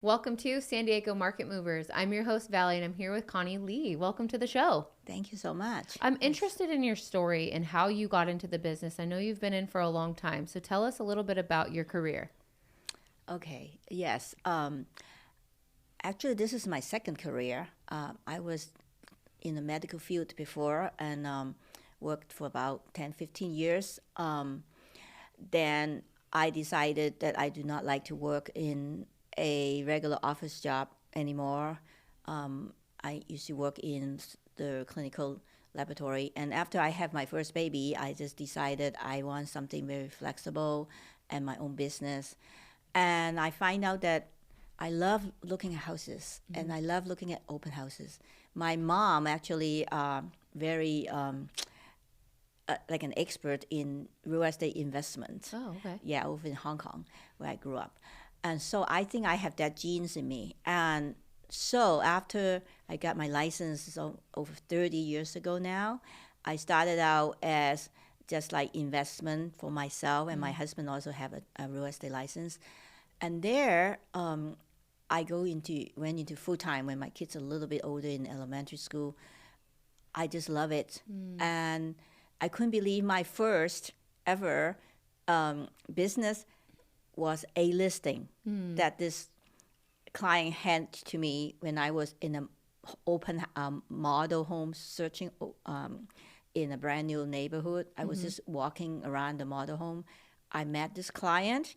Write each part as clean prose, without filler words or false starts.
Welcome to San Diego Market Movers. I'm your host, Valley, and I'm here with Connie Lee. Welcome to the show. Thank you so much. I'm interested in your story and how you got into the business. I know you've been in for a long time, so tell us a little bit about your career. Okay, yes. Actually, this is my second career. I was in the medical field before and worked for about 10, 15 years. Then I decided that I do not like to work in a regular office job anymore. I used to work in the clinical laboratory. And after I have my first baby, I just decided I want something very flexible and my own business. And I find out that I love looking at houses and I love looking at open houses. My mom actually very like an expert in real estate investment. Oh, okay. Yeah, over in Hong Kong where I grew up. And so I think I have that genes in me. And so after I got my license over 30 years ago now, I started out as just like investment for myself, and my husband also have a real estate license. And there, I went into full time when my kids are a little bit older in elementary school. I just love it, and I couldn't believe my first ever business was a listing that this client handed to me when I was in an open model home searching in a brand new neighborhood. I was just walking around the model home. I met this client,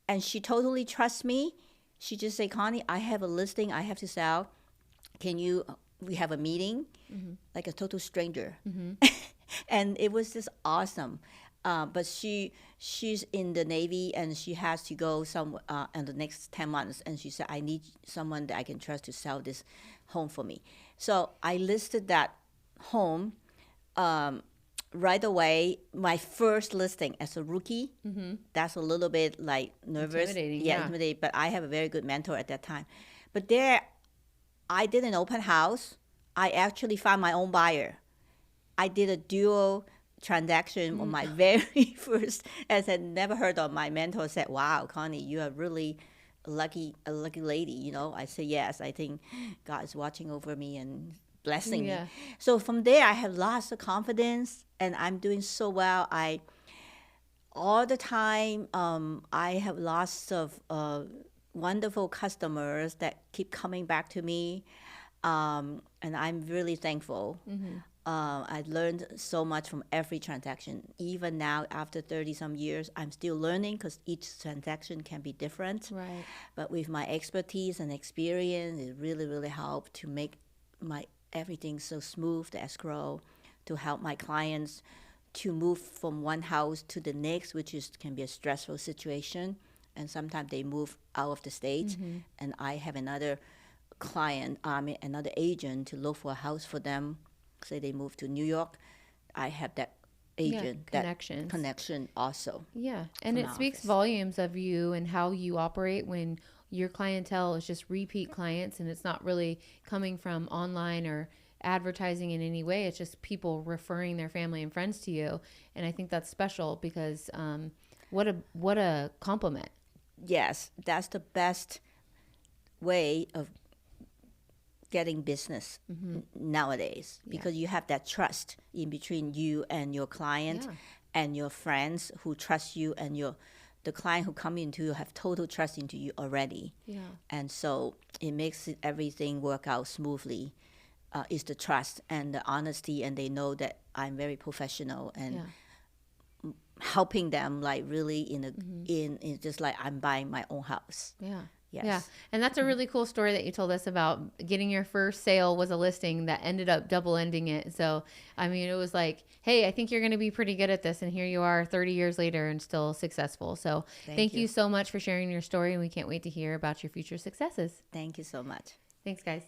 and she totally trusts me. She just said, Connie, I have a listing I have to sell. We have a meeting, like a total stranger. And it was just awesome. But she's in the Navy and she has to go in the next 10 months. And she said, I need someone that I can trust to sell this home for me. So I listed that home right away. My first listing as a rookie. That's a little bit like nervous. Intimidating, Intimidating. But I have a very good mentor at that time. But there, I did an open house. I actually found my own buyer. I did a dual transaction on my very first, as I never heard of. My mentor said, wow, Connie, you are really a lucky lady. I say, yes, I think God is watching over me and blessing me. So from there, I have lots of confidence and I'm doing so well. All the time, I have lots of wonderful customers that keep coming back to me. And I'm really thankful. I learned so much from every transaction. Even now, after 30-some years, I'm still learning because each transaction can be different. Right. But with my expertise and experience, it really, really helped to make my everything so smooth, the escrow, to help my clients to move from one house to the next, which can be a stressful situation. And sometimes they move out of the state, and I have another client, another agent to look for a house for them. Say they move to New York, I have that agent, that connection also. Yeah, and it speaks volumes of you and how you operate when your clientele is just repeat clients and it's not really coming from online or advertising in any way. It's just people referring their family and friends to you. And I think that's special because what a compliment. Yes, that's the best way of getting business nowadays, because you have that trust in between you and your client and your friends who trust you, and the client who come into you have total trust into you already. And so it makes everything work out smoothly. Is the trust and the honesty, and they know that I'm very professional and helping them, like really in just like I'm buying my own house. Yes. Yeah. And that's a really cool story that you told us about getting your first sale was a listing that ended up double ending it. So, I mean, it was like, hey, I think you're going to be pretty good at this. And here you are 30 years later and still successful. So thank you so much for sharing your story. And we can't wait to hear about your future successes. Thank you so much. Thanks, guys.